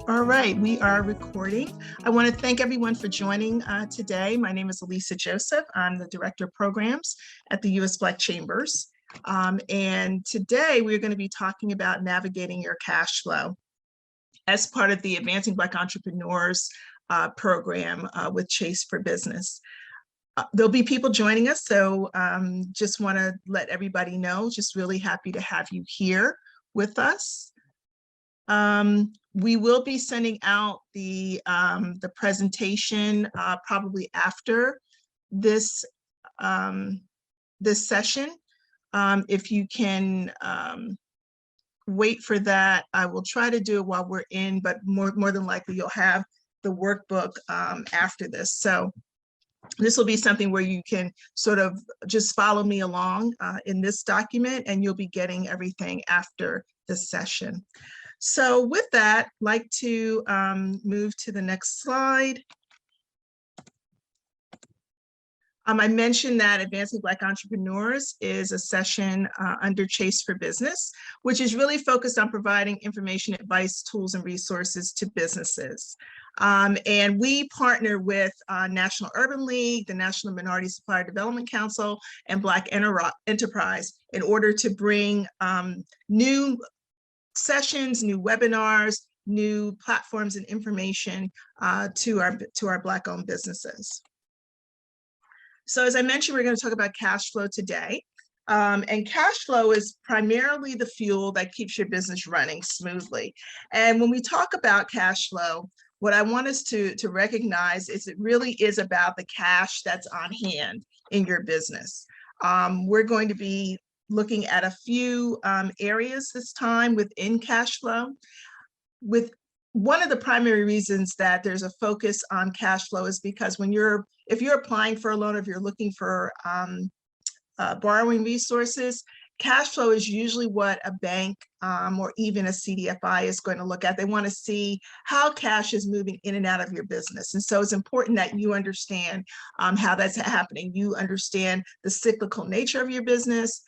All right, we are recording. I want to thank everyone for joining today. My name is Elisa Joseph. I'm the Director of Programs at the U.S. Black Chambers. And today we're going to be talking about navigating your cash flow as part of the Advancing Black Entrepreneurs program with Chase for Business. There'll be people joining us, so just want to let everybody know, just really happy to have you here with us. We will be sending out the presentation probably after this this session. If you can wait for that, I will try to do it while we're in, but more than likely you'll have the workbook after this. So this will be something where you can sort of just follow me along in this document, and you'll be getting everything after this session. So with that, I'd like to move to the next slide. I mentioned that Advancing Black Entrepreneurs is a session under Chase for Business, which is really focused on providing information, advice, tools, and resources to businesses. And we partner with National Urban League, the National Minority Supplier Development Council, and Black Enterprise in order to bring new sessions, new webinars, new platforms and information to our Black-owned businesses. So as I mentioned, we're going to talk about cash flow today. And cash flow is primarily the fuel that keeps your business running smoothly. And when we talk about cash flow, what I want us to recognize is it really is about the cash that's on hand in your business. We're going to be looking at a few areas this time within cash flow. With one of the primary reasons that there's a focus on cash flow is because if you're applying for a loan, or if you're looking for borrowing resources, cash flow is usually what a bank or even a CDFI is going to look at. They want to see how cash is moving in and out of your business. And so it's important that you understand how that's happening. You understand the cyclical nature of your business,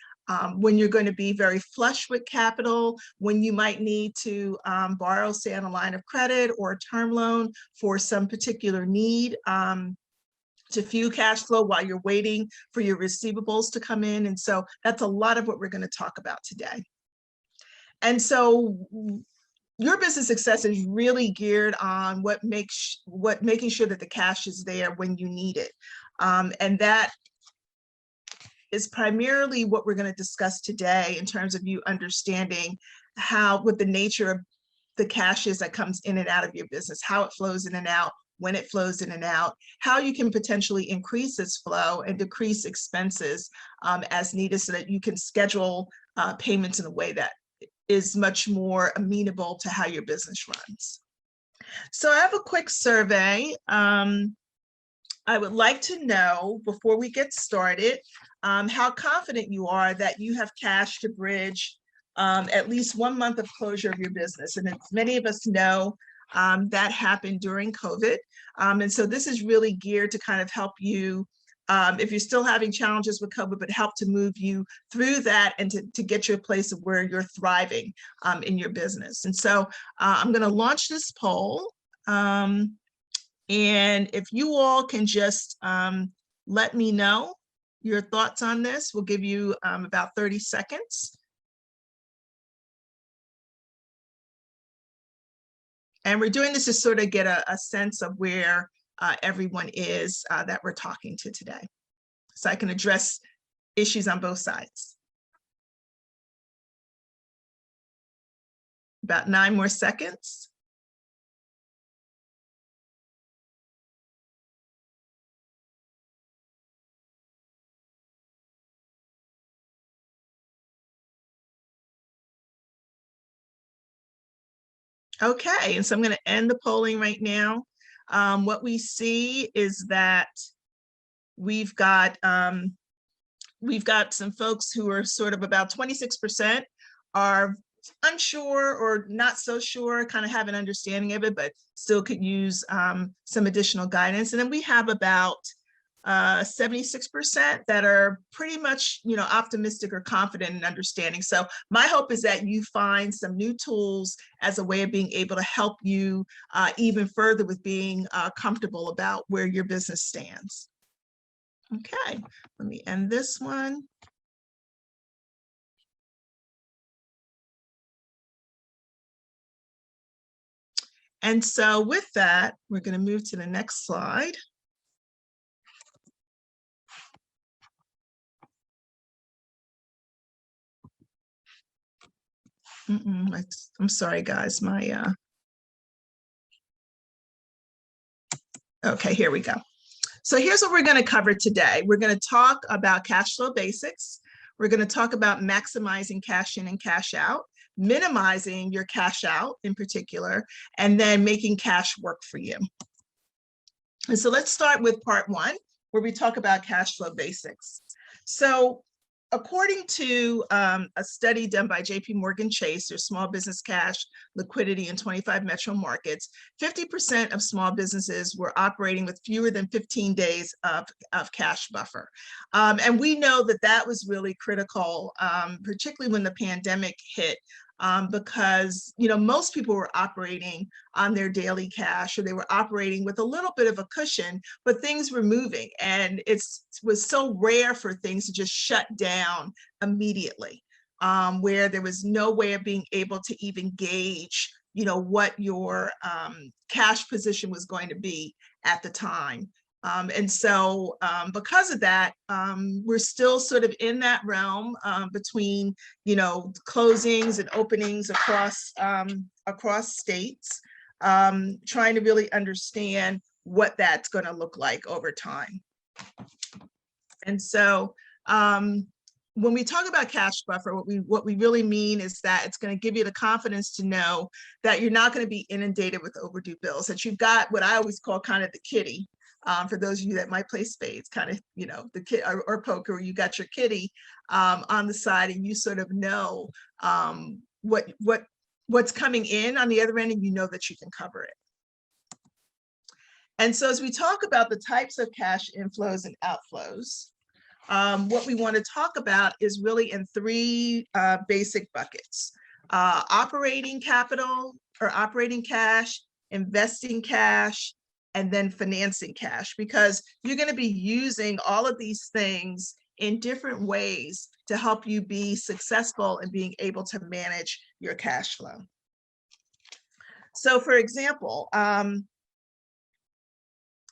when you're going to be very flush with capital, when you might need to borrow, say, on a line of credit or a term loan for some particular need to fuel cash flow while you're waiting for your receivables to come in. And so that's a lot of what we're going to talk about today. And so your business success is really geared on making sure that the cash is there when you need it. And that is primarily what we're going to discuss today in terms of you understanding what the nature of the cash is that comes in and out of your business, how it flows in and out, when it flows in and out, how you can potentially increase its flow and decrease expenses as needed so that you can schedule payments in a way that is much more amenable to how your business runs. So I have a quick survey. I would like to know, before we get started, how confident you are that you have cash to bridge at least 1 month of closure of your business. And as many of us know, that happened during COVID. And so this is really geared to kind of help you, if you're still having challenges with COVID, but help to move you through that and to get you a place of where you're thriving in your business. And so I'm going to launch this poll. And if you all can just let me know your thoughts on this, we'll give you about 30 seconds. And we're doing this to sort of get a sense of where everyone is that we're talking to today, so I can address issues on both sides. About 9 more seconds. Okay, and so I'm going to end the polling right now. What we see is that we've got some folks who are sort of about 26% are unsure or not so sure, kind of have an understanding of it, but still could use some additional guidance. And then we have about 76% that are pretty much, optimistic or confident in understanding. So my hope is that you find some new tools as a way of being able to help you even further with being comfortable about where your business stands. Okay, let me end this one. And so with that, we're going to move to the next slide. I'm sorry, guys. Okay, here we go. So here's what we're going to cover today. We're going to talk about cash flow basics. We're going to talk about maximizing cash in and cash out, minimizing your cash out in particular, and then making cash work for you. And so let's start with part one, where we talk about cash flow basics. So according to a study done by JP Chase, their small business cash liquidity in 25 metro markets, 50% of small businesses were operating with fewer than 15 days of cash buffer. And we know that that was really critical, particularly when the pandemic hit, because most people were operating on their daily cash, or they were operating with a little bit of a cushion, but things were moving, and it was so rare for things to just shut down immediately, where there was no way of being able to even gauge what your cash position was going to be at the time. And so because of that, we're still sort of in that realm between, closings and openings across states, trying to really understand what that's going to look like over time. And so when we talk about cash buffer, what we really mean is that it's going to give you the confidence to know that you're not going to be inundated with overdue bills, that you've got what I always call kind of the kitty. For those of you that might play spades, kind of, the kid or poker, where you got your kitty on the side, and you sort of know what's coming in on the other end, and you know that you can cover it. And so as we talk about the types of cash inflows and outflows, what we want to talk about is really in three basic buckets: operating capital or operating cash, investing cash, and then financing cash, because you're going to be using all of these things in different ways to help you be successful in being able to manage your cash flow. So for example,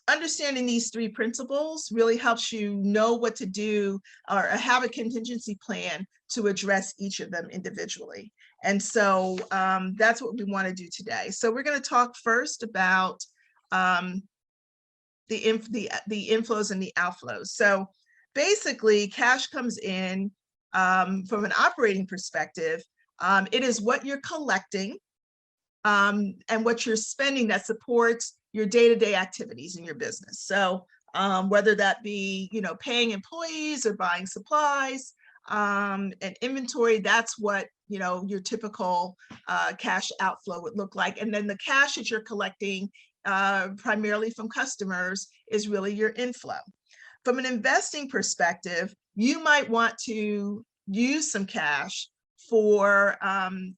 understanding these three principles really helps you know what to do or have a contingency plan to address each of them individually. And so that's what we want to do today. So we're going to talk first about the inflows and the outflows. So basically, cash comes in from an operating perspective. It is what you're collecting and what you're spending that supports your day-to-day activities in your business. So whether that be, paying employees or buying supplies and inventory, that's what, your typical cash outflow would look like. And then the cash that you're collecting primarily from customers is really your inflow. From an investing perspective, you might want to use some cash for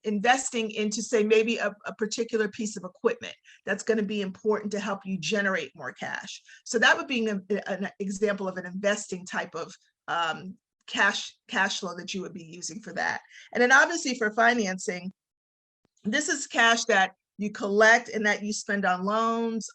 investing into, say, maybe a particular piece of equipment that's going to be important to help you generate more cash. So that would be an example of an investing type of cash flow that you would be using for that. And then obviously for financing, this is cash that you collect and that you spend on loans,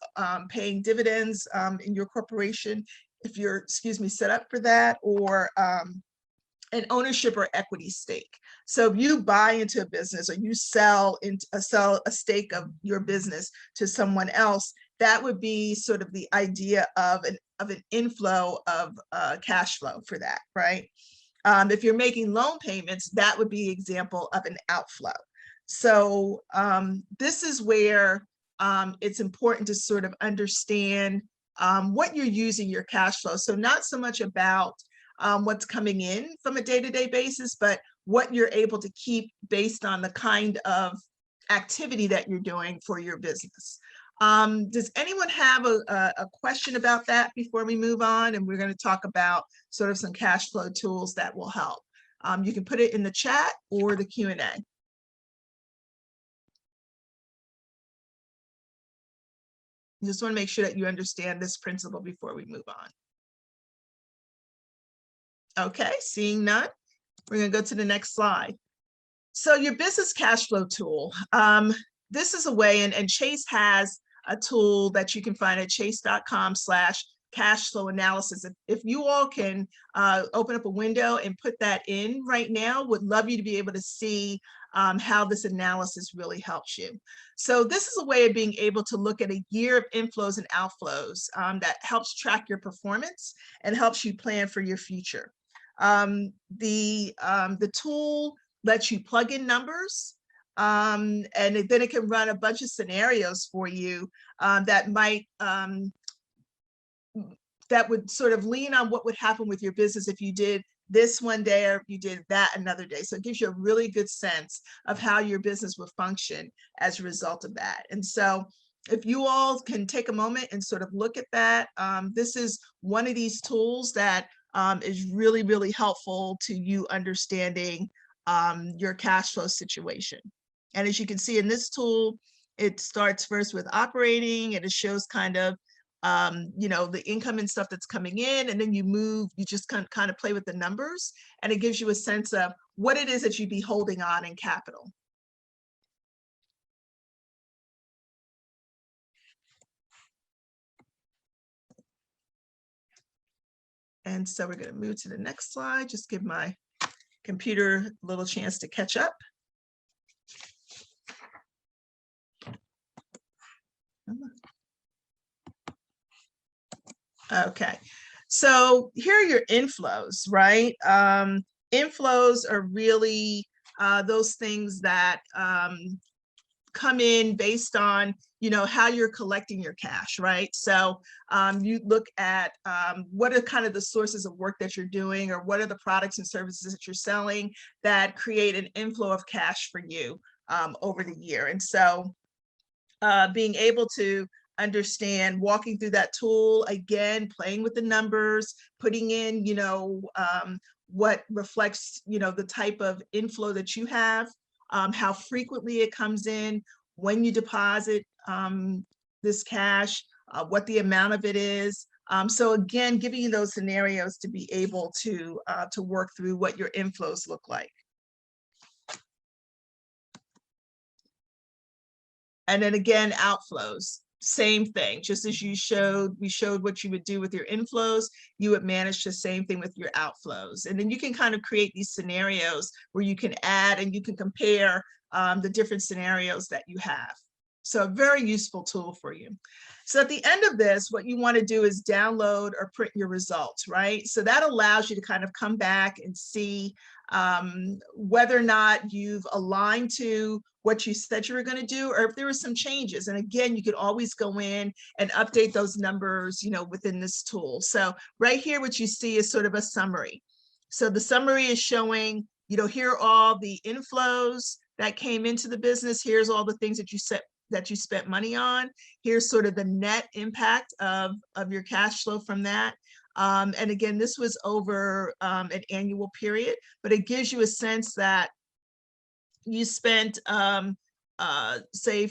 paying dividends in your corporation, if you're, set up for that, or an ownership or equity stake. So if you buy into a business or you sell a stake of your business to someone else, that would be sort of the idea of an inflow of cash flow for that, right? If you're making loan payments, that would be an example of an outflow. So this is where it's important to sort of understand what you're using your cash flow. So not so much about what's coming in from a day-to-day basis, but what you're able to keep based on the kind of activity that you're doing for your business. Does anyone have a question about that before we move on? And we're going to talk about sort of some cash flow tools that will help. You can put it in the chat or the Q&A. Just want to make sure that you understand this principle before we move on. Okay, seeing none, we're going to go to the next slide. So your business cash flow tool, this is a way, and Chase has a tool that you can find at chase.com/cash flow analysis. If you all can open up a window and put that in right now, would love you to be able to see how this analysis really helps you. So this is a way of being able to look at a year of inflows and outflows that helps track your performance and helps you plan for your future. The tool lets you plug in numbers, and then it can run a bunch of scenarios for you that might that would sort of lean on what would happen with your business if you did this one day or if you did that another day. So it gives you a really good sense of how your business will function as a result of that. And so if you all can take a moment and sort of look at that, this is one of these tools that is really, really helpful to you understanding your cash flow situation. And as you can see in this tool, it starts first with operating, and it shows kind of you know, the income and stuff that's coming in, and then you move, you just kind of play with the numbers, and it gives you a sense of what it is that you'd be holding on in capital. And so we're going to move to the next slide, just give my computer a little chance to catch up. Okay, so here are your inflows, right? Inflows are really those things that come in based on, you know, how you're collecting your cash, right? So you look at what are kind of the sources of work that you're doing, or what are the products and services that you're selling that create an inflow of cash for you over the year. And so being able to understand, walking through that tool, again, playing with the numbers, putting in, you know, what reflects, you know, the type of inflow that you have, how frequently it comes in, when you deposit this cash, what the amount of it is. So again, giving you those scenarios to be able to work through what your inflows look like. And then again, outflows, same thing. Just as we showed what you would do with your inflows, you would manage the same thing with your outflows. And then you can kind of create these scenarios where you can add and you can compare the different scenarios that you have. So a very useful tool for you. So at the end of this, what you want to do is download or print your results, right? So that allows you to kind of come back and see whether or not you've aligned to what you said you were going to do, or if there were some changes. And again, you could always go in and update those numbers, you know, within this tool. So right here, what you see is sort of a summary. So the summary is showing, you know, here are all the inflows that came into the business. Here's all the things that you spent money on. Here's sort of the net impact of your cash flow from that. And again, this was over an annual period, but it gives you a sense that you spent, say,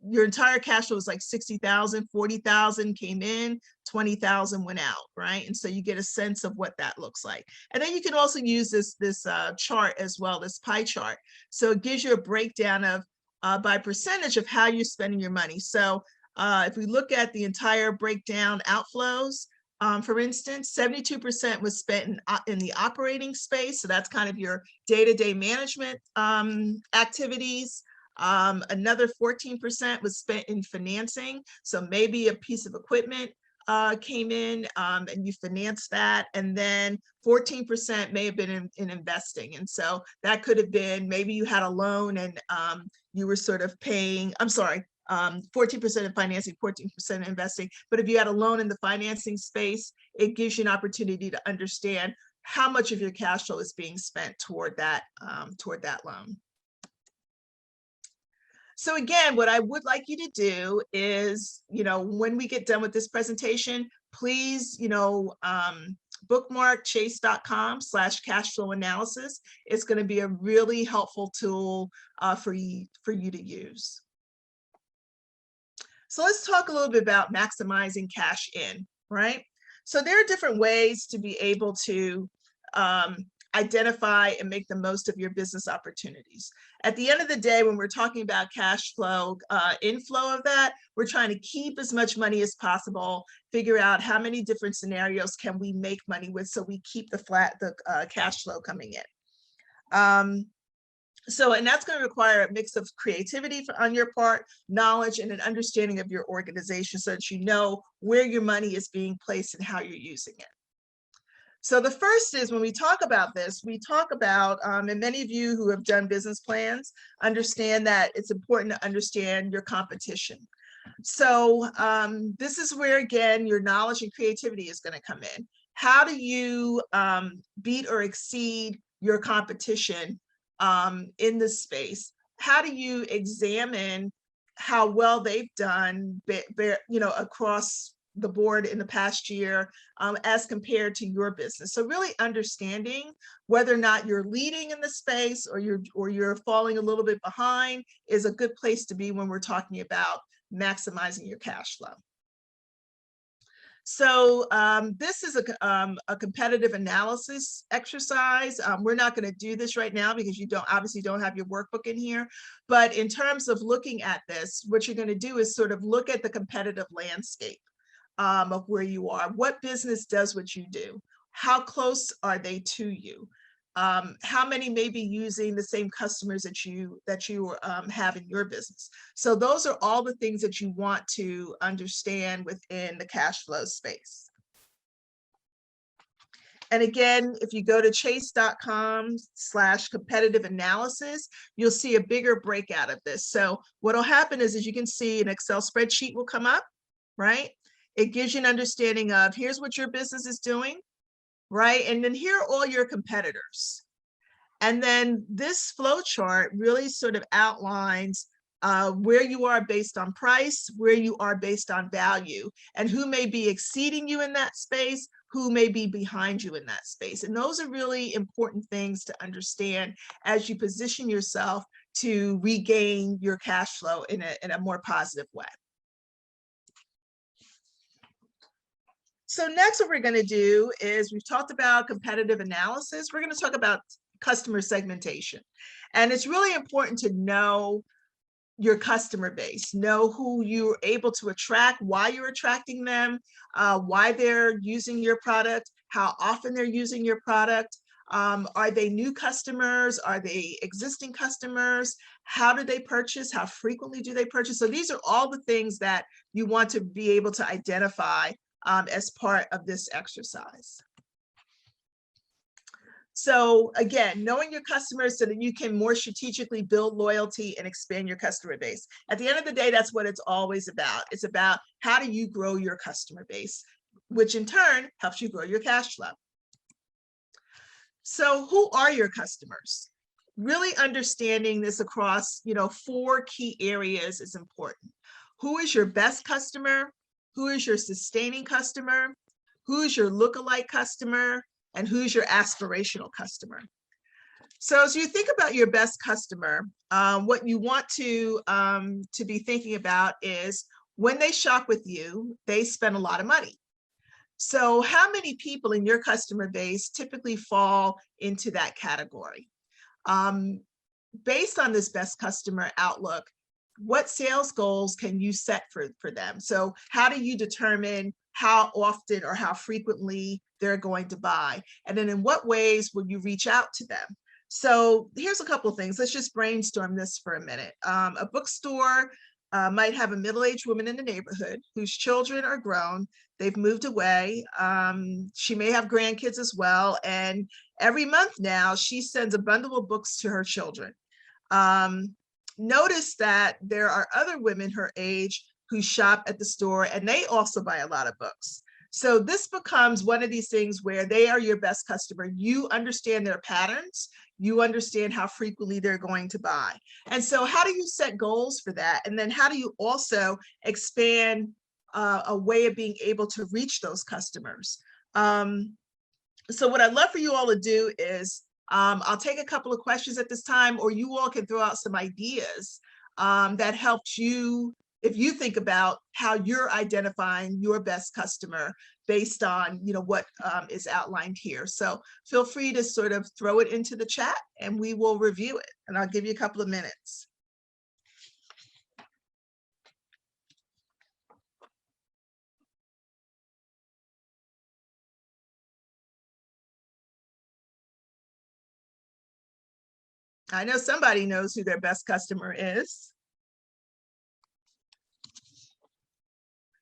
your entire cash flow was like 60,000, 40,000 came in, 20,000 went out, right? And so you get a sense of what that looks like. And then you can also use this chart as well, this pie chart. So it gives you a breakdown of by percentage of how you're spending your money. So if we look at the entire breakdown outflows, for instance, 72% was spent in the operating space. So that's kind of your day-to-day management activities. Another 14% was spent in financing. So maybe a piece of equipment came in and you financed that. And then 14% may have been in investing. And so that could have been, maybe you had a loan and you were sort of paying, 14% in financing, 14% in investing. But if you had a loan in the financing space, it gives you an opportunity to understand how much of your cash flow is being spent toward that loan. So again, what I would like you to do is, when we get done with this presentation, please, bookmark chase.com/cash flow analysis. It's going to be a really helpful tool for you to use. So let's talk a little bit about maximizing cash in, right? So there are different ways to be able to identify and make the most of your business opportunities. At the end of the day, when we're talking about cash flow, inflow of that, we're trying to keep as much money as possible, figure out how many different scenarios can we make money with so we keep the cash flow coming in. And that's going to require a mix of creativity on your part, knowledge, and an understanding of your organization so that you know where your money is being placed and how you're using it. So the first is, when we talk about this, we talk about, and many of you who have done business plans understand that it's important to understand your competition. So this is where, again, your knowledge and creativity is going to come in. How do you beat or exceed your competition in this space? How do you examine how well they've done, across the board in the past year as compared to your business? So really understanding whether or not you're leading in the space or you're falling a little bit behind is a good place to be when we're talking about maximizing your cash flow. So this is a competitive analysis exercise. We're not going to do this right now because you obviously don't have your workbook in here. But in terms of looking at this, what you're going to do is sort of look at the competitive landscape of where you are. What business does what you do? How close are they to you? How many may be using the same customers that you have in your business? So those are all the things that you want to understand within the cash flow space. And again, if you go to chase.com/competitive analysis, you'll see a bigger breakout of this. So what'll happen is, as you can see, an Excel spreadsheet will come up, right? It gives you an understanding of, here's what your business is doing, right? And then here are all your competitors. And then this flow chart really sort of outlines where you are based on price, where you are based on value, and who may be exceeding you in that space, who may be behind you in that space. And those are really important things to understand as you position yourself to regain your cash flow in a more positive way. So next, what we're going to do is, we've talked about competitive analysis. We're going to talk about customer segmentation. And it's really important to know your customer base, know who you're able to attract, why you're attracting them, why they're using your product, how often they're using your product. Are they new customers? Are they existing customers? How do they purchase? How frequently do they purchase? So these are all the things that you want to be able to identify as part of this exercise. So again, knowing your customers so that you can more strategically build loyalty and expand your customer base. At the end of the day, that's what it's always about. It's about, how do you grow your customer base, which in turn helps you grow your cash flow. So who are your customers? Really understanding this across 4 key areas is important. Who is your best customer? Who is your sustaining customer? Who's your lookalike customer? And who's your aspirational customer? So as you think about your best customer, what you want to be thinking about is, when they shop with you, they spend a lot of money. So how many people in your customer base typically fall into that category? Based on this best customer outlook, what sales goals can you set for them? So how do you determine how often or how frequently they're going to buy? And then in what ways will you reach out to them? So here's a couple of things. Let's just brainstorm this for a minute. A bookstore might have a middle-aged woman in the neighborhood whose children are grown. They've moved away. She may have grandkids as well. And every month now, she sends a bundle of books to her children. Notice that there are other women her age who shop at the store, and they also buy a lot of books. So this becomes one of these things where they are your best customer. You understand their patterns. You understand how frequently they're going to buy. And so how do you set goals for that? And then how do you also expand a way of being able to reach those customers? So what I'd love for you all to do is, I'll take a couple of questions at this time, or you all can throw out some ideas that helped you, if you think about how you're identifying your best customer based on, what is outlined here. So feel free to sort of throw it into the chat and we will review it. And I'll give you a couple of minutes. I know somebody knows who their best customer is.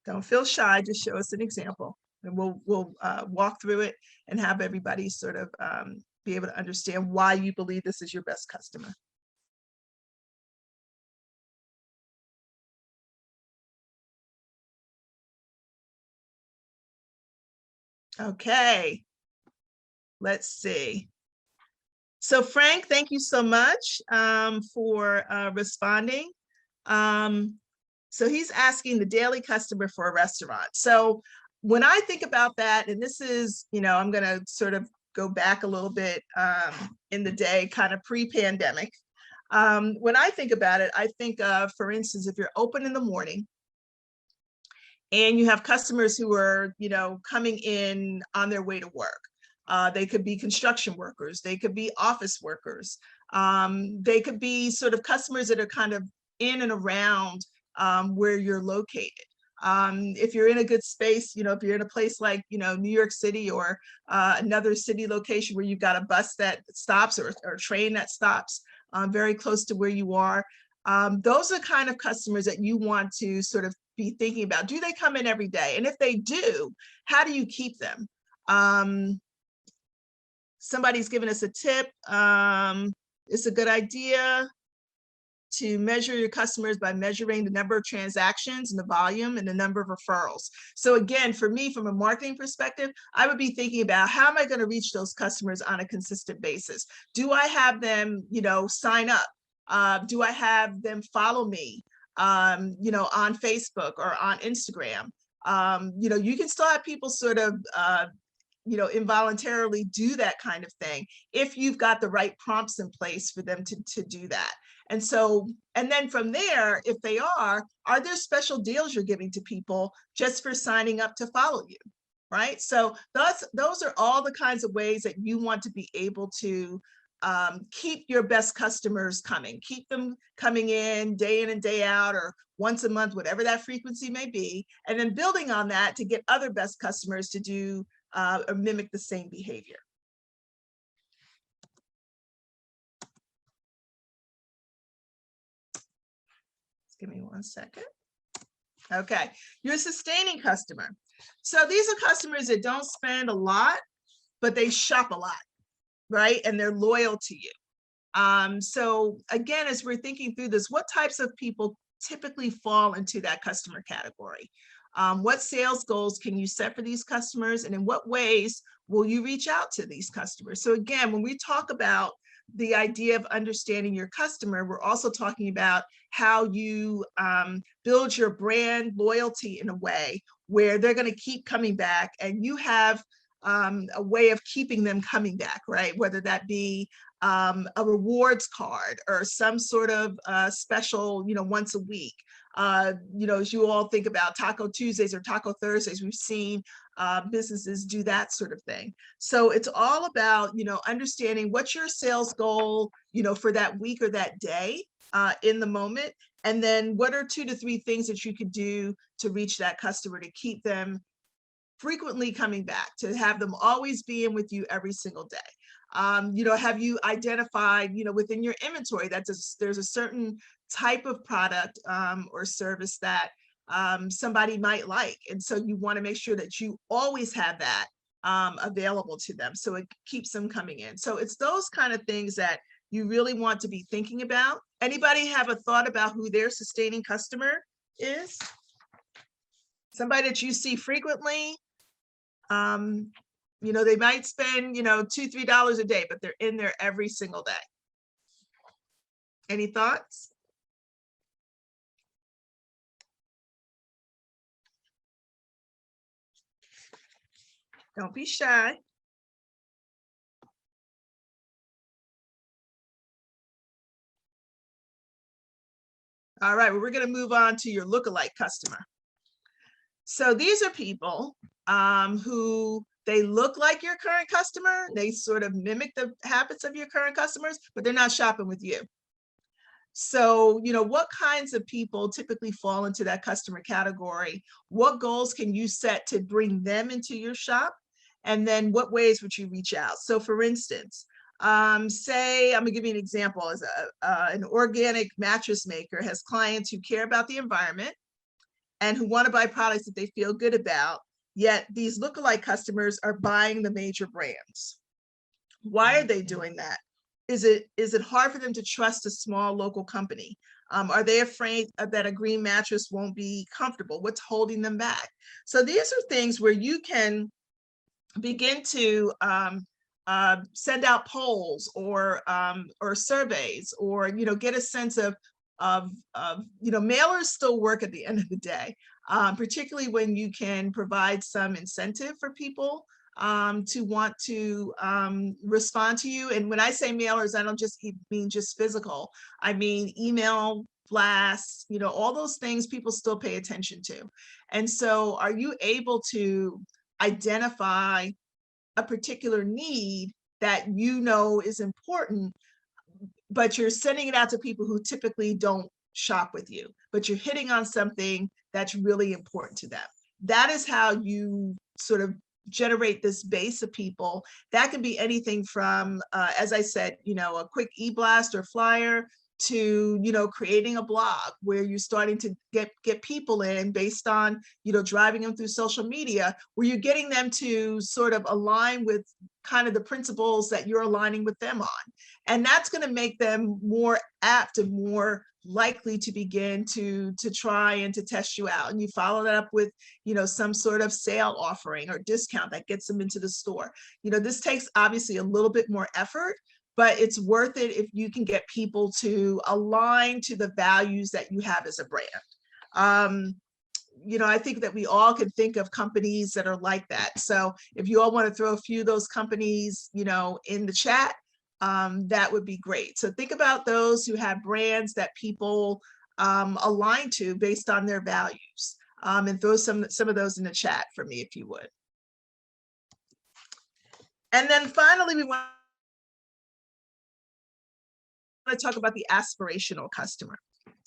Don't feel shy, just show us an example. And we'll walk through it and have everybody sort of be able to understand why you believe this is your best customer. Okay, let's see. So Frank, thank you so much for responding. So he's asking the daily customer for a restaurant. So when I think about that, and this is, I'm going to sort of go back a little bit in the day, kind of pre-pandemic. When I think about it, I think of, for instance, if you're open in the morning and you have customers who are, coming in on their way to work. They could be construction workers, they could be office workers, they could be sort of customers that are kind of in and around where you're located. If you're in a good space, if you're in a place like, New York City or another city location where you've got a bus that stops or a train that stops very close to where you are, those are kind of customers that you want to sort of be thinking about. Do they come in every day? And if they do, how do you keep them? Somebody's given us a tip. It's a good idea to measure your customers by measuring the number of transactions and the volume and the number of referrals. So again, for me, from a marketing perspective, I would be thinking about how am I going to reach those customers on a consistent basis? Do I have them, sign up? Do I have them follow me, on Facebook or on Instagram? You can still have people sort of, involuntarily do that kind of thing if you've got the right prompts in place for them to do that. And so, and then from there, if they are there special deals you're giving to people just for signing up to follow you, right? So those are all the kinds of ways that you want to be able to keep your best customers coming, keep them coming in and day out, or once a month, whatever that frequency may be, and then building on that to get other best customers to do or mimic the same behavior. Just give me 1 second. Okay, your sustaining customer. So these are customers that don't spend a lot, but they shop a lot, right? And they're loyal to you. So again, as we're thinking through this, what types of people typically fall into that customer category? What sales goals can you set for these customers, and in what ways will you reach out to these customers? So again, when we talk about the idea of understanding your customer, we're also talking about how you build your brand loyalty in a way where they're going to keep coming back, and you have a way of keeping them coming back, right? Whether that be a rewards card or some sort of special, once a week. As you all think about Taco Tuesdays or Taco Thursdays, we've seen businesses do that sort of thing. So it's all about, understanding what's your sales goal, for that week or that day in the moment. And then what are 2 to 3 things that you could do to reach that customer to keep them frequently coming back, to have them always be in with you every single day. Have you identified, within your inventory that there's a certain type of product or service that somebody might like. And so you want to make sure that you always have that available to them, so it keeps them coming in. So it's those kind of things that you really want to be thinking about. Anybody have a thought about who their sustaining customer is? Somebody that you see frequently, You know, they might spend, you know, $2, $3 a day, but they're in there every single day. Any thoughts? Don't be shy. All right, well, we're going to move on to your lookalike customer. So these are people who they look like your current customer. They sort of mimic the habits of your current customers, but they're not shopping with you. So, you know, what kinds of people typically fall into that customer category? What goals can you set to bring them into your shop? And then what ways would you reach out? So for instance, say, I'm gonna give you an example, as an organic mattress maker has clients who care about the environment and who wanna buy products that they feel good about, yet these lookalike customers are buying the major brands. Why are they doing that? Is it hard for them to trust a small local company? Are they afraid that a green mattress won't be comfortable? What's holding them back? So these are things where you can begin to send out polls or surveys, or, you know, get a sense of you know, mailers still work at the end of the day, particularly when you can provide some incentive for people to want to respond to you. And when I say mailers, I don't just mean just physical. I mean email blasts, you know, all those things people still pay attention to. And so are you able to identify a particular need that you know is important, but you're sending it out to people who typically don't shop with you, but you're hitting on something that's really important to them? That is how you sort of generate this base of people. That can be anything from, as I said, you know, a quick e-blast or flyer, to, you know, creating a blog where you're starting to get people in based on, you know, driving them through social media, where you're getting them to sort of align with kind of the principles that you're aligning with them on. And that's going to make them more apt and more likely to begin to try and to test you out. And you follow that up with, you know, some sort of sale offering or discount that gets them into the store. You know, this takes obviously a little bit more effort, but it's worth it if you can get people to align to the values that you have as a brand. You know, I think that we all can think of companies that are like that. So if you all want to throw a few of those companies, you know, in the chat, that would be great. So think about those who have brands that people align to based on their values, and throw some of those in the chat for me, if you would. And then finally, we want to talk about the aspirational customer.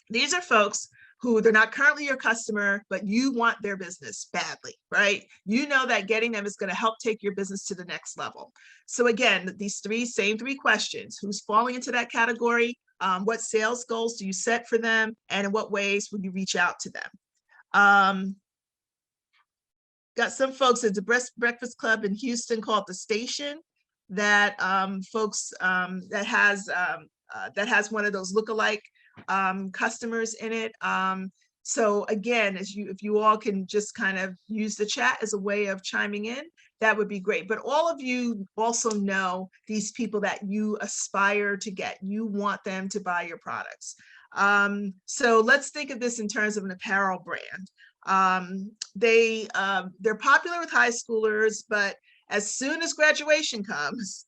These are folks who they're not currently your customer, but you want their business badly, right? You know that getting them is going to help take your business to the next level. So again, these same three questions: who's falling into that category? What sales goals do you set for them? And in what ways would you reach out to them? Got some folks at the Breakfast Club in Houston called The Station, that folks that has one of those lookalike customers in it. So again, if you all can just kind of use the chat as a way of chiming in, that would be great. But all of you also know these people that you aspire to get. You want them to buy your products. So let's think of this in terms of an apparel brand. They're popular with high schoolers, but as soon as graduation comes,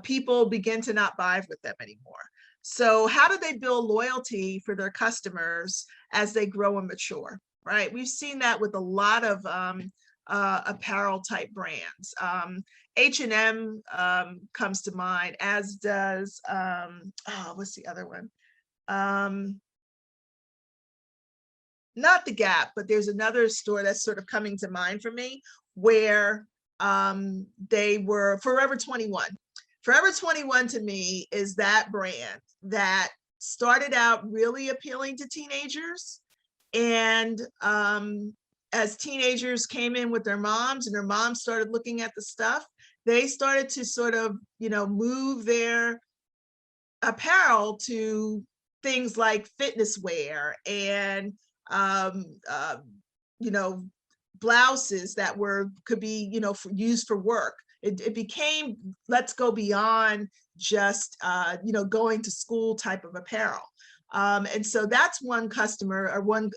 people begin to not buy with them anymore. So how do they build loyalty for their customers as they grow and mature, right? We've seen that with a lot of apparel type brands. H&M comes to mind, as does, what's the other one? Not the Gap, but there's another store that's sort of coming to mind for me, where they were Forever 21. Forever 21 to me is that brand that started out really appealing to teenagers. And as teenagers came in with their moms and their moms started looking at the stuff, they started to sort of, you know, move their apparel to things like fitness wear and, you know, blouses that could be, you know, used for work. It became, let's go beyond just, you know, going to school type of apparel. And so that's one customer, or one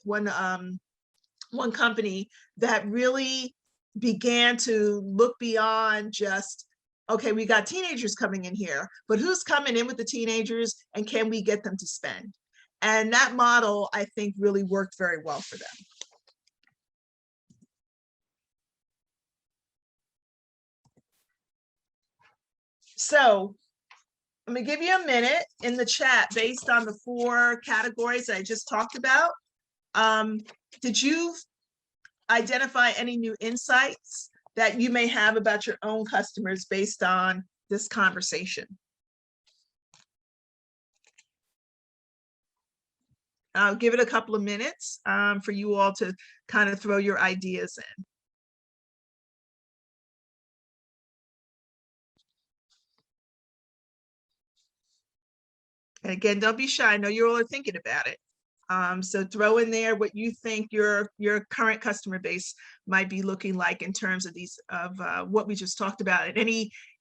company that really began to look beyond just, okay, we got teenagers coming in here, but who's coming in with the teenagers, and can we get them to spend? And that model, I think, really worked very well for them. So I'm gonna give you a minute in the chat based on the 4 categories that I just talked about. Did you identify any new insights that you may have about your own customers based on this conversation? I'll give it a couple of minutes for you all to kind of throw your ideas in. And again, don't be shy. I know you all are thinking about it. So throw in there what you think your current customer base might be looking like in terms of what we just talked about, and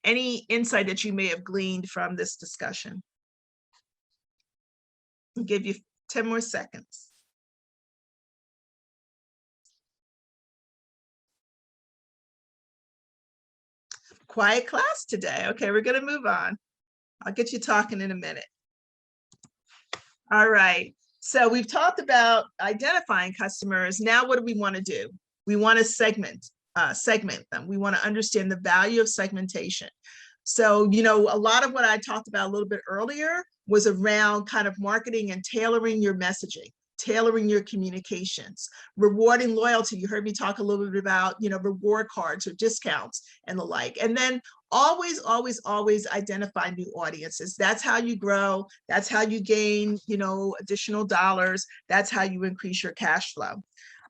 any insight that you may have gleaned from this discussion. I'll give you 10 more seconds. Quiet class today. Okay, we're going to move on. I'll get you talking in a minute. All right. So we've talked about identifying customers. Now, what do we want to do? We want to segment them. We want to understand the value of segmentation. So, you know, a lot of what I talked about a little bit earlier was around kind of marketing and tailoring your messaging, tailoring your communications, rewarding loyalty. You heard me talk a little bit about, you know, reward cards or discounts and the like. And then always, always, always identify new audiences. That's how you grow. That's how you gain, you know, additional dollars. That's how you increase your cash flow.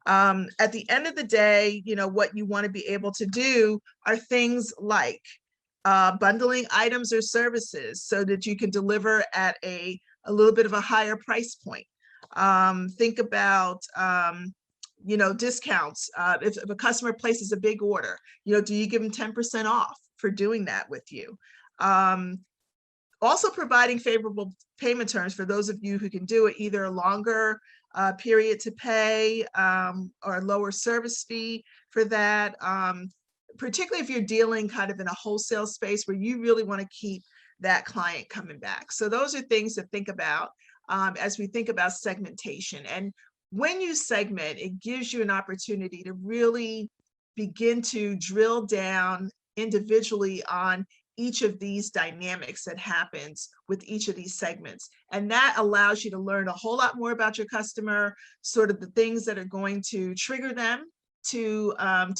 At the end of the day, you know, what you want to be able to do are things like bundling items or services so that you can deliver at a little bit of a higher price point. Think about, you know, discounts. If a customer places a big order, you know, do you give them 10% off for doing that with you? Also providing favorable payment terms for those of you who can do it, either a longer period to pay or a lower service fee for that. Particularly if you're dealing kind of in a wholesale space where you really want to keep that client coming back. So those are things to think about as we think about segmentation. And when you segment, it gives you an opportunity to really begin to drill down individually on each of these dynamics that happens with each of these segments. And that allows you to learn a whole lot more about your customer, sort of the things that are going to trigger them to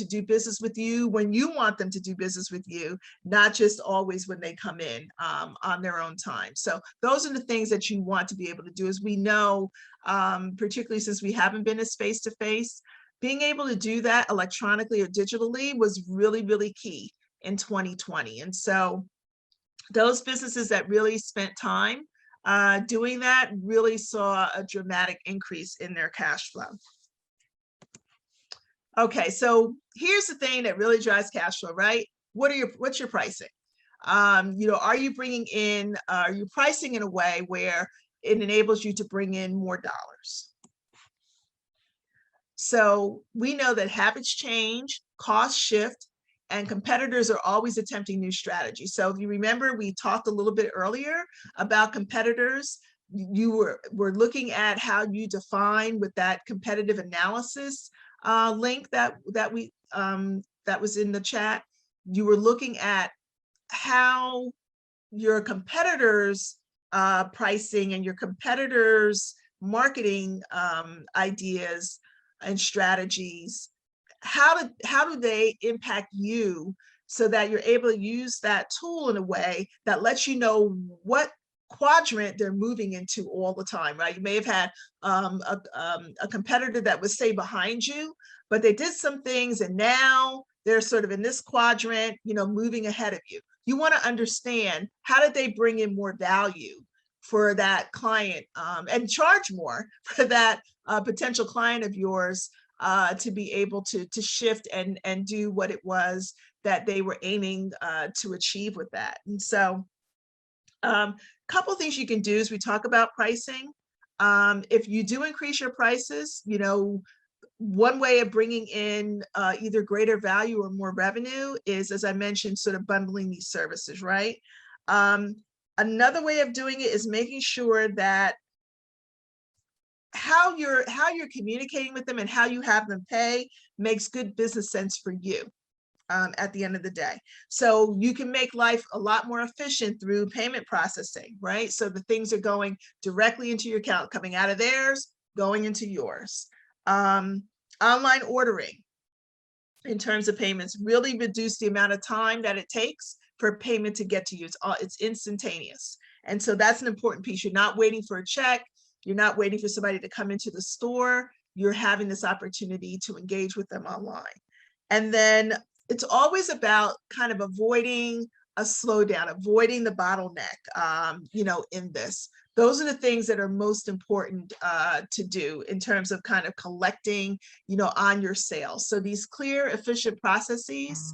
do business with you when you want them to do business with you, not just always when they come in on their own time. So those are the things that you want to be able to do. As we know, particularly since we haven't been as face-to-face, being able to do that electronically or digitally was really, really key in 2020. And so those businesses that really spent time doing that really saw a dramatic increase in their cash flow. Okay, so here's the thing that really drives cash flow, right? What's your pricing? You know, are you pricing in a way where it enables you to bring in more dollars? So we know that habits change, costs shift, and competitors are always attempting new strategies. So if you remember, we talked a little bit earlier about competitors. You were looking at how you define with that competitive analysis link that was in the chat. You were looking at how your competitors' pricing and your competitors' marketing ideas and strategies, how do they impact you so that you're able to use that tool in a way that lets you know what quadrant they're moving into all the time, right? You may have had a competitor that was, say, behind you, but they did some things and now they're sort of in this quadrant, you know, moving ahead of you. You want to understand, how did they bring in more value for that client and charge more for that potential client of yours to be able to shift and do what it was that they were aiming to achieve with that. And so couple things you can do is we talk about pricing. If you do increase your prices, you know, one way of bringing in either greater value or more revenue is, as I mentioned, sort of bundling these services, right? Another way of doing it is making sure that how you're communicating with them and how you have them pay makes good business sense for you at the end of the day. So you can make life a lot more efficient through payment processing, right? So the things are going directly into your account, coming out of theirs, going into yours. Online ordering in terms of payments really reduce the amount of time that it takes for payment to get to you. It's instantaneous. And so that's an important piece. You're not waiting for a check. You're not waiting for somebody to come into the store. You're having this opportunity to engage with them online. And then it's always about kind of avoiding a slowdown, avoiding the bottleneck, you know, in this. Those are the things that are most important to do in terms of kind of collecting, you know, on your sales. So these clear, efficient processes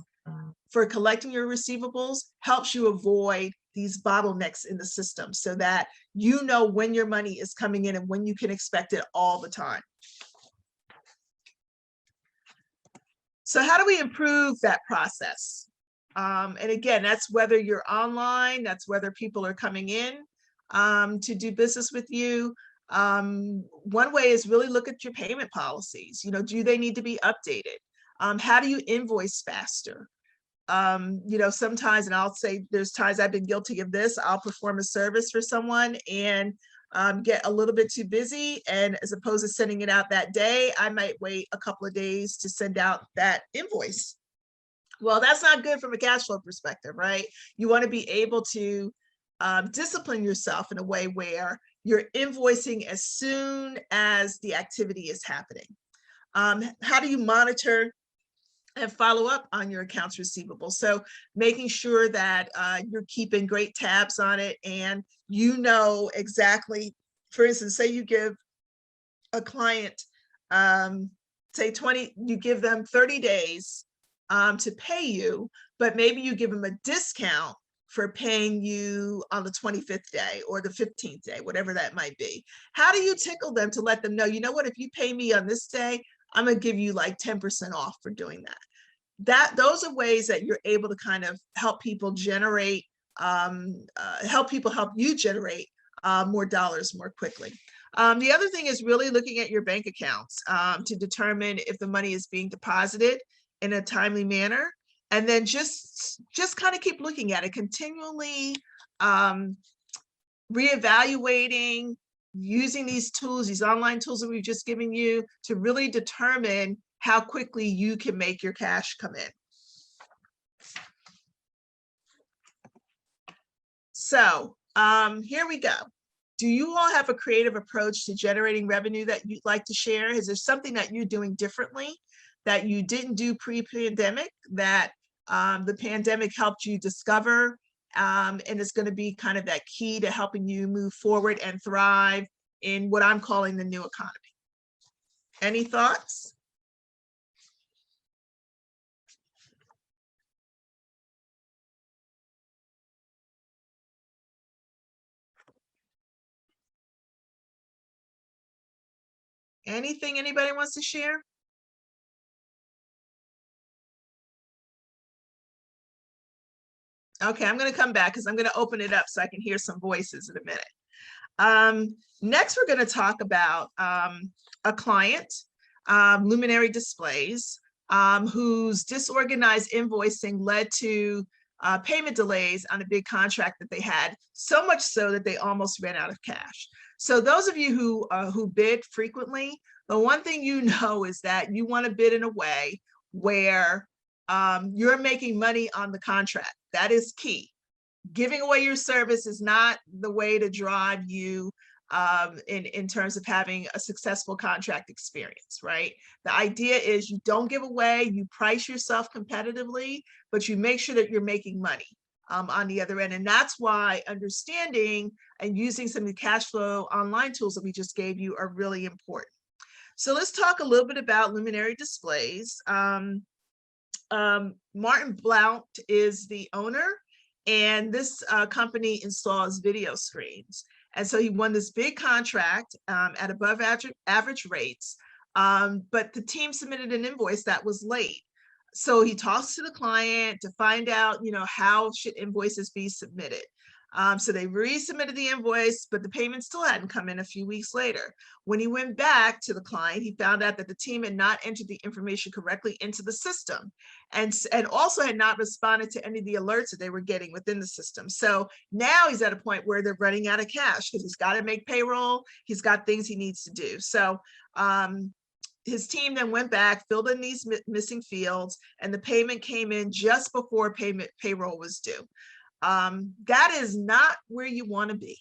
for collecting your receivables helps you avoid these bottlenecks in the system so that you know when your money is coming in and when you can expect it all the time. So how do we improve that process? And again, that's whether you're online, that's whether people are coming in to do business with you. One way is really look at your payment policies. You know, do they need to be updated? How do you invoice faster? You know, sometimes, and I'll say there's times I've been guilty of this, I'll perform a service for someone and get a little bit too busy, and as opposed to sending it out that day, I might wait a couple of days to send out that invoice. Well, that's not good from a cash flow perspective, right? You want to be able to discipline yourself in a way where you're invoicing as soon as the activity is happening. How do you monitor and follow up on your accounts receivable? So making sure that you're keeping great tabs on it and you know exactly, for instance, say you give a client, say you give them 30 days to pay you, but maybe you give them a discount for paying you on the 25th day or the 15th day, whatever that might be. How do you tickle them to let them know, you know what, if you pay me on this day, I'm gonna give you like 10% off for doing that. Those are ways that you're able to kind of help people generate, help you generate more dollars more quickly. The other thing is really looking at your bank accounts to determine if the money is being deposited in a timely manner. And then just kind of keep looking at it, continually reevaluating, using these tools, these online tools that we've just given you to really determine how quickly you can make your cash come in. So here we go. Do you all have a creative approach to generating revenue that you'd like to share? Is there something that you're doing differently that you didn't do pre-pandemic that the pandemic helped you discover, and it's going to be kind of that key to helping you move forward and thrive in what I'm calling the new economy? Any thoughts? Anything anybody wants to share? Okay, I'm going to come back because I'm going to open it up so I can hear some voices in a minute. Next, we're going to talk about a client, Luminary Displays, whose disorganized invoicing led to payment delays on a big contract that they had, so much so that they almost ran out of cash. So those of you who bid frequently, the one thing you know is that you want to bid in a way where you're making money on the contract. That is key. Giving away your service is not the way to drive you in terms of having a successful contract experience, right? The idea is you don't give away, you price yourself competitively, but you make sure that you're making money on the other end. And that's why understanding and using some of the cash flow online tools that we just gave you are really important. So let's talk a little bit about Luminary Displays. Martin Blount is the owner, and this company installs video screens. And so he won this big contract at above average rates, but the team submitted an invoice that was late. So he talks to the client to find out, how should invoices be submitted. So they resubmitted the invoice, but the payment still hadn't come in a few weeks later. When he went back to the client, he found out that the team had not entered the information correctly into the system, and also had not responded to any of the alerts that they were getting within the system. So now he's at a point where they're running out of cash because he's got to make payroll. He's got things he needs to do. So his team then went back, filled in these missing fields, and the payment came in just before payroll was due. That is not where you want to be.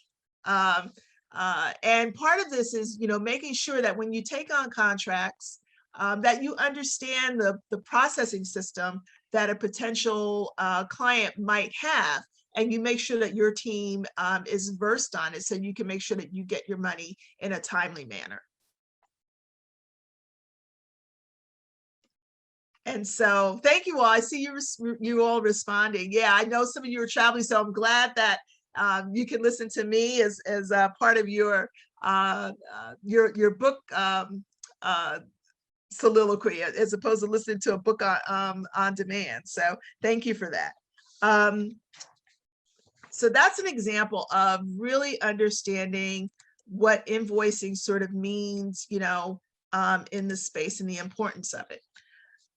And part of this is, making sure that when you take on contracts, that you understand the processing system that a potential client might have, and you make sure that your team is versed on it so you can make sure that you get your money in a timely manner. And so thank you all. I see you all responding. Yeah, I know some of you are traveling, so I'm glad that you can listen to me as part of your book soliloquy, as opposed to listening to a book on demand. So thank you for that. So that's an example of really understanding what invoicing sort of means, in the space and the importance of it.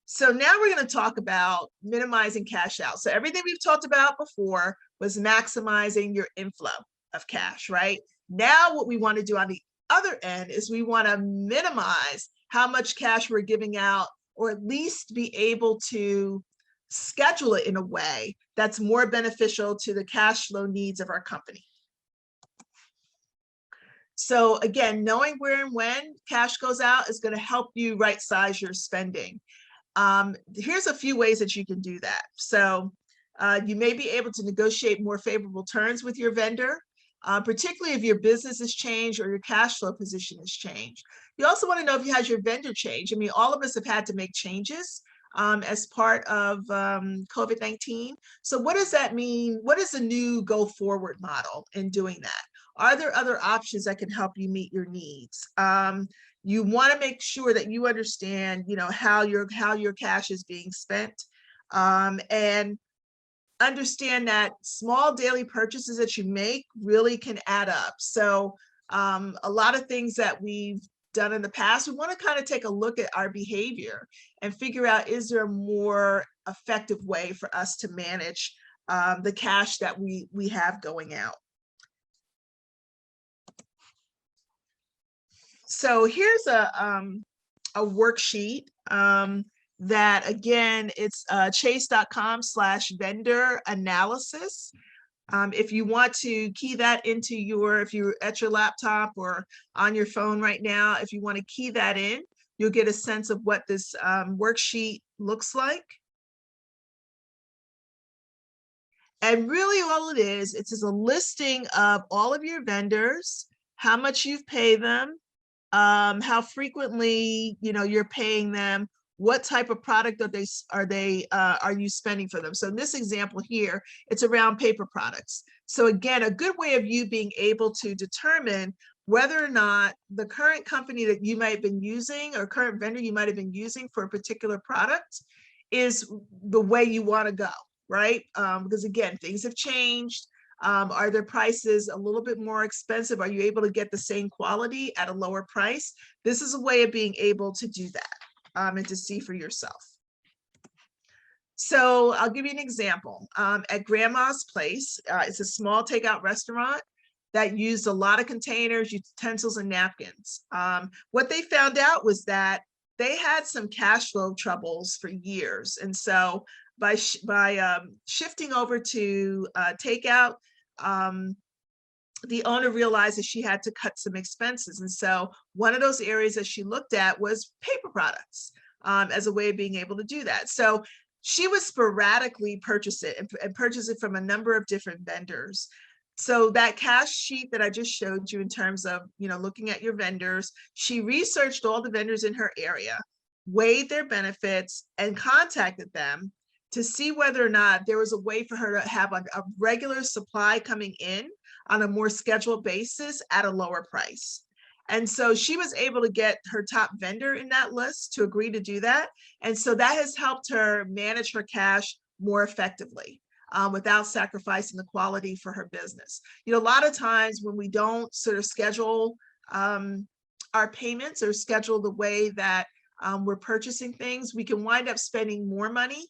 So now we're going to talk about minimizing cash out. So everything we've talked about before was maximizing your inflow of cash, right? Now what we want to do on the other end is we want to minimize how much cash we're giving out, or at least be able to schedule it in a way that's more beneficial to the cash flow needs of our company. So again, knowing where and when cash goes out is going to help you right size your spending. Here's a few ways that you can do that. So you may be able to negotiate more favorable terms with your vendor, particularly if your business has changed or your cash flow position has changed. You also want to know if you had your vendor change. I mean, all of us have had to make changes as part of COVID-19. So what does that mean? What is the new go forward model in doing that? Are there other options that can help you meet your needs? You want to make sure that you understand, how your cash is being spent, and understand that small daily purchases that you make really can add up. So a lot of things that we've done in the past, we want to kind of take a look at our behavior and figure out, is there a more effective way for us to manage the cash that we have going out? So here's a worksheet that, again, it's chase.com/vendor analysis. If you want to key that into if you're at your laptop or on your phone right now, if you want to key that in, you'll get a sense of what this worksheet looks like. And really all it is, it's just a listing of all of your vendors, how much you've paid them, how frequently you're paying them, what type of product are you spending for them. So in this example here, it's around paper products. So again, a good way of you being able to determine whether or not the current company that you might have been using, or current vendor you might have been using for a particular product, is the way you want to go, right? Because again, things have changed. Are their prices a little bit more expensive? Are you able to get the same quality at a lower price? This is a way of being able to do that and to see for yourself. So I'll give you an example. At Grandma's Place, it's a small takeout restaurant that used a lot of containers, utensils, and napkins. What they found out was that they had some cash flow troubles for years. And so by shifting over to takeout, the owner realized that she had to cut some expenses. And so one of those areas that she looked at was paper products as a way of being able to do that. So she would sporadically purchase it and purchase it from a number of different vendors. So that cash sheet that I just showed you in terms of, looking at your vendors, she researched all the vendors in her area, weighed their benefits, and contacted them to see whether or not there was a way for her to have a regular supply coming in on a more scheduled basis at a lower price. And so she was able to get her top vendor in that list to agree to do that. And so that has helped her manage her cash more effectively. Without sacrificing the quality for her business. A lot of times when we don't sort of schedule our payments or schedule the way that we're purchasing things, we can wind up spending more money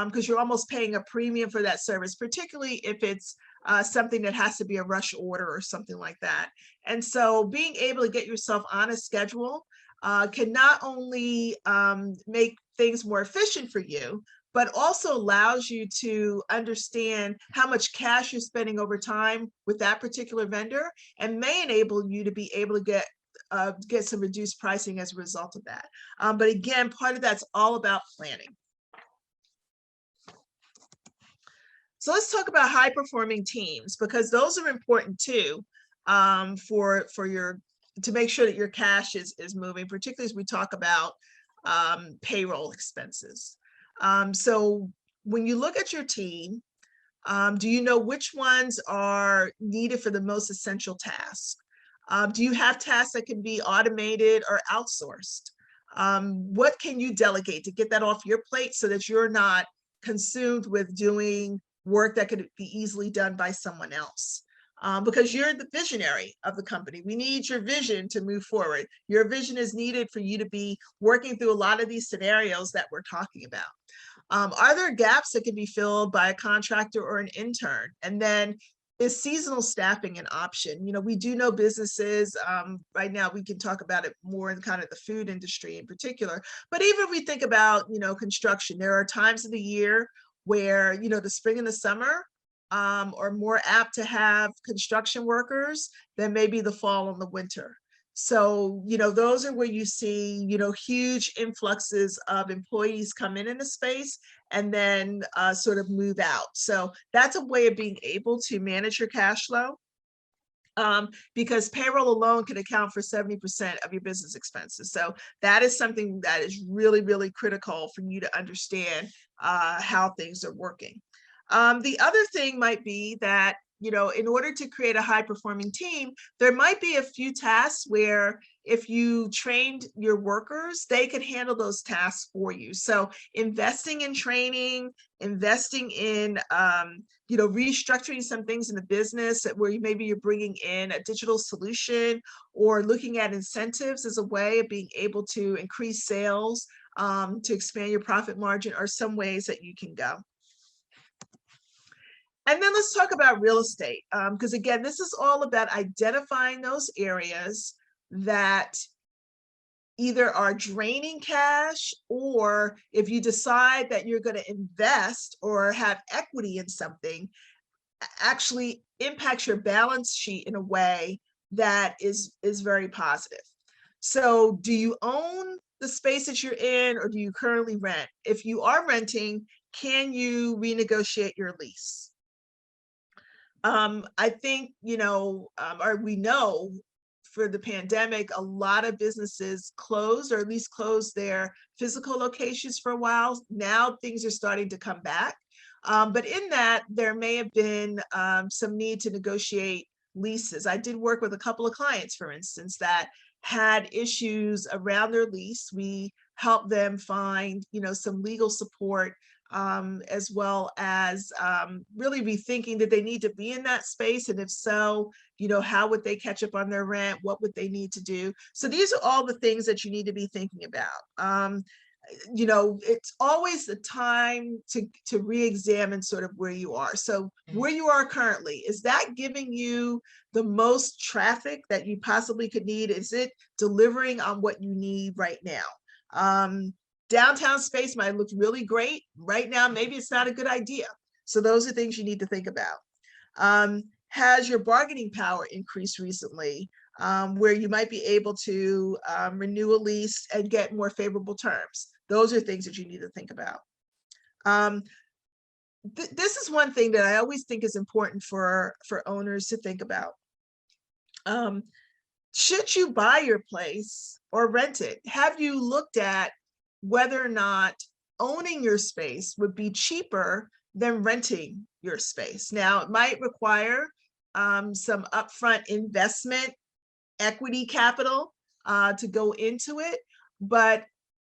because you're almost paying a premium for that service, particularly if it's something that has to be a rush order or something like that. And so being able to get yourself on a schedule can not only make things more efficient for you, but also allows you to understand how much cash you're spending over time with that particular vendor, and may enable you to be able to get some reduced pricing as a result of that. But again, part of that's all about planning. So let's talk about high performing teams, because those are important too, to make sure that your cash is moving, particularly as we talk about payroll expenses. So when you look at your team, do you know which ones are needed for the most essential tasks? Do you have tasks that can be automated or outsourced? What can you delegate to get that off your plate so that you're not consumed with doing work that could be easily done by someone else? Because you're the visionary of the company. We need your vision to move forward. Your vision is needed for you to be working through a lot of these scenarios that we're talking about. Are there gaps that can be filled by a contractor or an intern? And then is seasonal staffing an option? We do know businesses, right now we can talk about it more in kind of the food industry in particular, but even if we think about, construction, there are times of the year where, the spring and the summer are more apt to have construction workers than maybe the fall and the winter. So, those are where you see, huge influxes of employees come in a space and then sort of move out. So that's a way of being able to manage your cash flow, because payroll alone can account for 70% of your business expenses. So that is something that is really, really critical for you to understand how things are working. The other thing might be that, in order to create a high performing team, there might be a few tasks where if you trained your workers, they could handle those tasks for you. So investing in training, investing in, restructuring some things in the business where maybe you're bringing in a digital solution, or looking at incentives as a way of being able to increase sales, to expand your profit margin, are some ways that you can go. And then let's talk about real estate, because again, this is all about identifying those areas that either are draining cash, or if you decide that you're going to invest or have equity in something, actually impacts your balance sheet in a way that is very positive. So do you own the space that you're in, or do you currently rent? If you are renting, can you renegotiate your lease? I think, or we know for the pandemic, a lot of businesses closed, or at least closed their physical locations for a while. Now things are starting to come back. But in that, there may have been some need to negotiate leases. I did work with a couple of clients, for instance, that had issues around their lease. We helped them find, some legal support, as well as really rethinking, did they need to be in that space? And if so, how would they catch up on their rent? What would they need to do? So these are all the things that you need to be thinking about. It's always the time to re-examine sort of where you are. So where you are currently, is that giving you the most traffic that you possibly could need? Is it delivering on what you need right now? Downtown space might look really great right now. Maybe it's not a good idea. So those are things you need to think about. Has your bargaining power increased recently, where you might be able to renew a lease and get more favorable terms? Those are things that you need to think about. This is one thing that I always think is important for owners to think about. Should you buy your place or rent it? Have you looked at whether or not owning your space would be cheaper than renting your space? Now, it might require some upfront investment, equity capital to go into it, but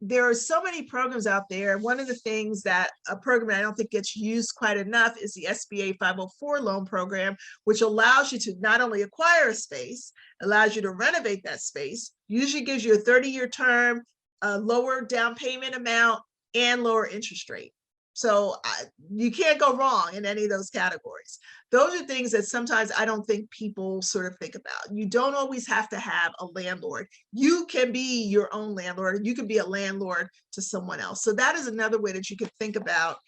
there are so many programs out there. One of the things that a program I don't think gets used quite enough is the SBA 504 loan program, which allows you to not only acquire a space, allows you to renovate that space, usually gives you a 30-year term, a lower down payment amount, and lower interest rate. So you can't go wrong in any of those categories. Those are things that sometimes I don't think people sort of think about. You don't always have to have a landlord. You can be your own landlord. You can be a landlord to someone else. So that is another way that you could think about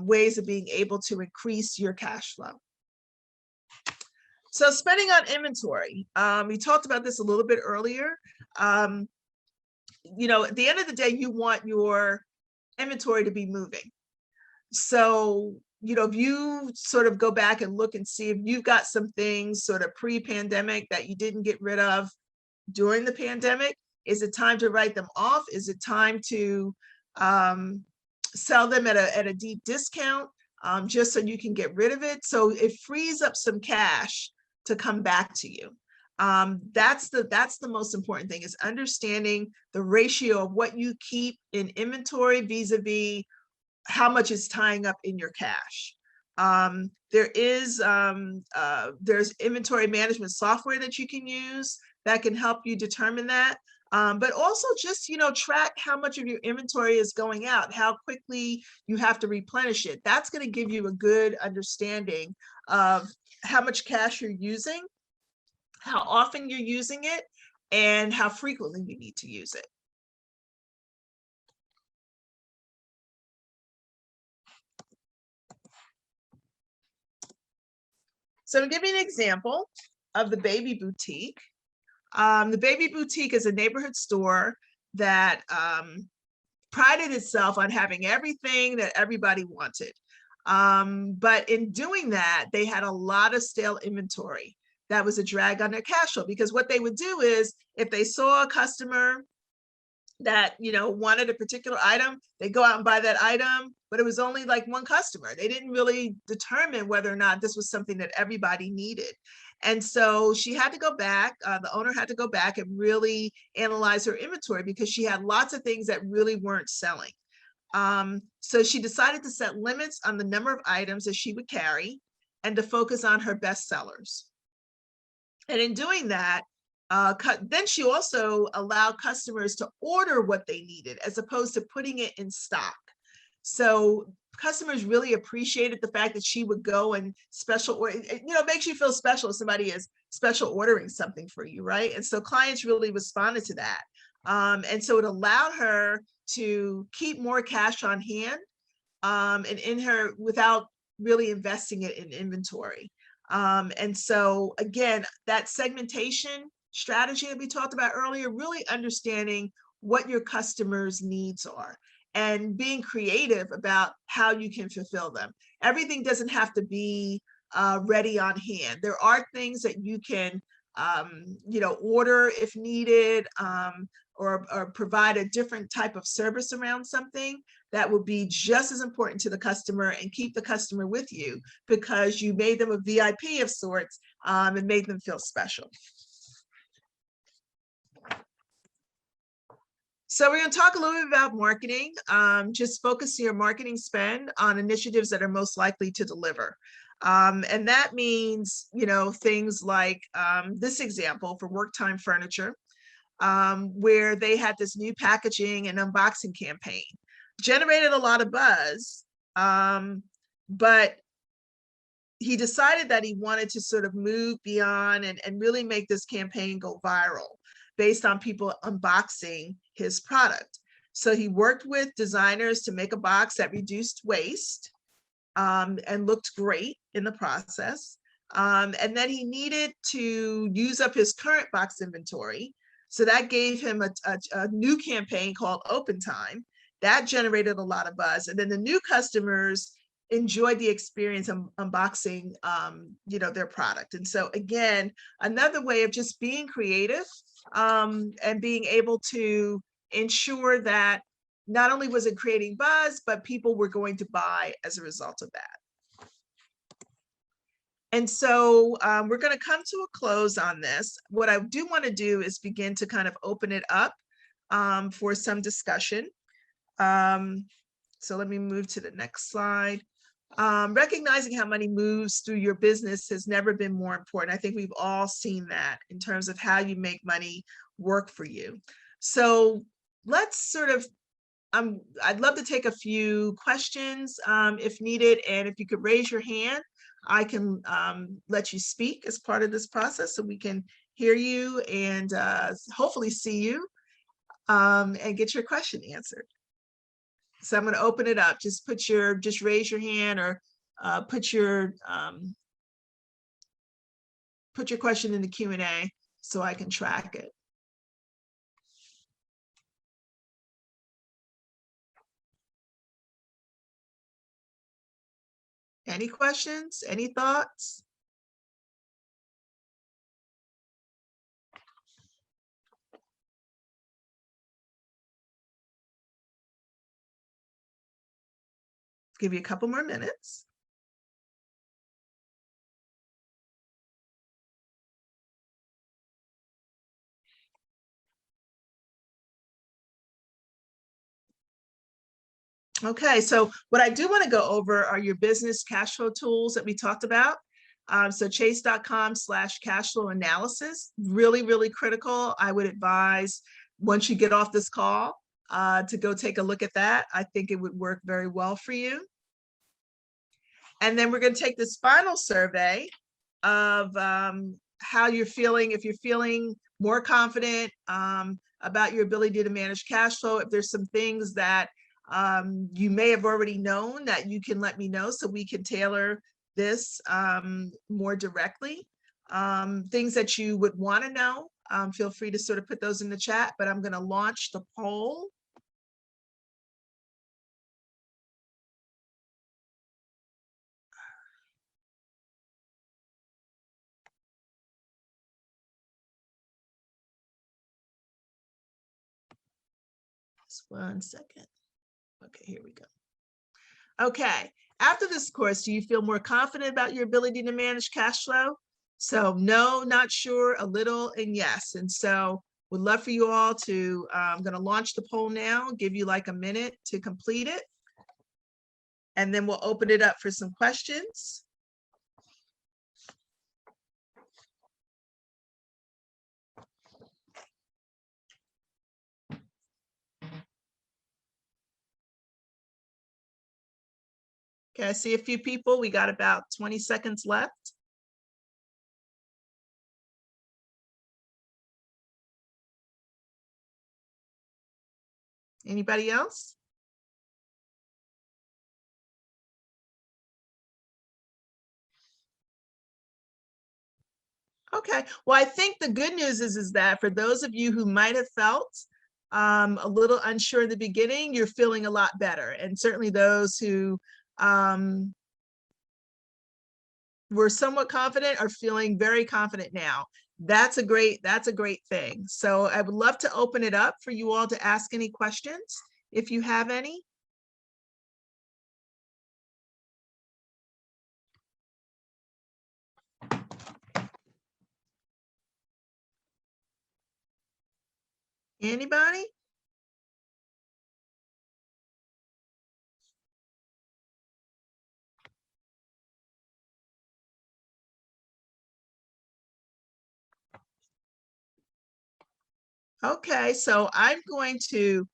ways of being able to increase your cash flow. So spending on inventory. We talked about this a little bit earlier. You know, at the end of the day, you want your inventory to be moving. So, you know, if you sort of go back and look and see if you've got some things sort of pre-pandemic that you didn't get rid of during the pandemic, is it time to write them off? Is it time to sell them at a deep discount just so you can get rid of it? So it frees up some cash to come back to you. That's the most important thing, is understanding the ratio of what you keep in inventory vis-a-vis how much is tying up in your cash. There's inventory management software that you can use that can help you determine that. But also just, you know, track how much of your inventory is going out, how quickly you have to replenish it. That's going to give you a good understanding of how much cash you're using, how often you're using it, and how frequently you need to use it. So to give you an example of the Baby Boutique, the Baby Boutique is a neighborhood store that prided itself on having everything that everybody wanted. But in doing that, they had a lot of stale inventory that was a drag on their cash flow, because what they would do is if they saw a customer that, you know, wanted a particular item, they go out and buy that item, but it was only like one customer. They didn't really determine whether or not this was something that everybody needed. And so she had to go back, the owner had to go back and really analyze her inventory, because she had lots of things that really weren't selling. So she decided to set limits on the number of items that she would carry and to focus on her best sellers. And in doing that, then she also allowed customers to order what they needed as opposed to putting it in stock. So customers really appreciated the fact that she would go and special order. You know, it makes you feel special if somebody is special ordering something for you, right? And so clients really responded to that. And so it allowed her to keep more cash on hand and in her without really investing it in inventory. And so again, that segmentation strategy that we talked about earlier, really understanding what your customers' needs are and being creative about how you can fulfill them. Everything doesn't have to be ready on hand. There are things that you can, you know, order if needed, or provide a different type of service around something that will be just as important to the customer and keep the customer with you because you made them a VIP of sorts and made them feel special. So we're going to talk a little bit about marketing, just focus your marketing spend on initiatives that are most likely to deliver. And that means, you know, things like this example for Work Time Furniture, where they had this new packaging and unboxing campaign. Generated a lot of buzz, but he decided that he wanted to sort of move beyond and really make this campaign go viral based on people unboxing his product. So he worked with designers to make a box that reduced waste and looked great in the process. And then he needed to use up his current box inventory. So that gave him a new campaign called Open Time. That generated a lot of buzz. And then the new customers enjoyed the experience of unboxing, you know, their product. And so again, another way of just being creative, and being able to ensure that not only was it creating buzz, but people were going to buy as a result of that. And so we're going to come to a close on this. What I do want to do is begin to kind of open it up for some discussion. So let me move to the next slide. Recognizing how money moves through your business has never been more important. I think we've all seen that in terms of how you make money work for you. So let's sort of, I'd love to take a few questions if needed, and if you could raise your hand, I can let you speak as part of this process so we can hear you and hopefully see you and get your question answered. So I'm going to open it up. Just raise your hand, or put your question in the Q&A so I can track it. Any questions? Any thoughts? Give you a couple more minutes. Okay, so what I do want to go over are your business cash flow tools that we talked about. So chase.com/cash flow analysis, really, really critical. I would advise once you get off this call to go take a look at that. I think it would work very well for you. And then we're going to take this final survey of how you're feeling, if you're feeling more confident about your ability to manage cash flow. If there's some things that you may have already known, that you can let me know so we can tailor this more directly. Things that you would want to know, feel free to sort of put those in the chat, but I'm going to launch the poll. Just 1 second. Okay, here we go. Okay, after this course, do you feel more confident about your ability to manage cash flow? So no, not sure, a little, and yes. And so would love for you all to, I'm going to launch the poll now, give you like a minute to complete it. And then we'll open it up for some questions. Okay, I see a few people. We got about 20 seconds left. Anybody else? Okay, well, I think the good news is that for those of you who might have felt a little unsure in the beginning, you're feeling a lot better. And certainly those who were somewhat confident are feeling very confident now. That's a great thing. So I would love to open it up for you all to ask any questions if you have any. Anybody? Okay, so I'm going to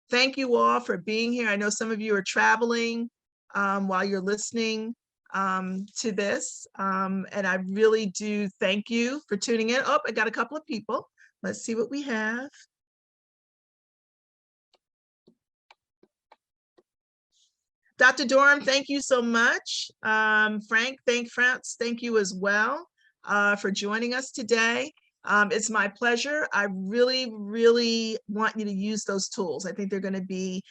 thank you all for being here. I know some of you are traveling while you're listening to this, and I really do thank you for tuning in. Oh, I got a couple of people. Let's see what we have. Dr. Dorham, thank you so much. Frank, thank you as well for joining us today. It's my pleasure. I really, really want you to use those tools. I think they're going to be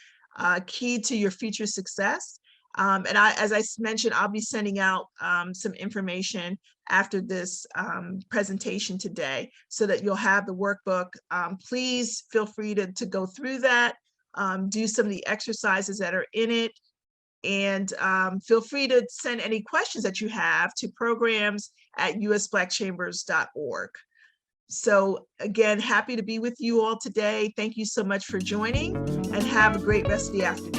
key to your future success. And as I mentioned, I'll be sending out some information after this presentation today so that you'll have the workbook. Please feel free to go through that, do some of the exercises that are in it, and feel free to send any questions that you have to programs@usblackchambers.org. So again, happy to be with you all today. Thank you so much for joining, and have a great rest of the afternoon.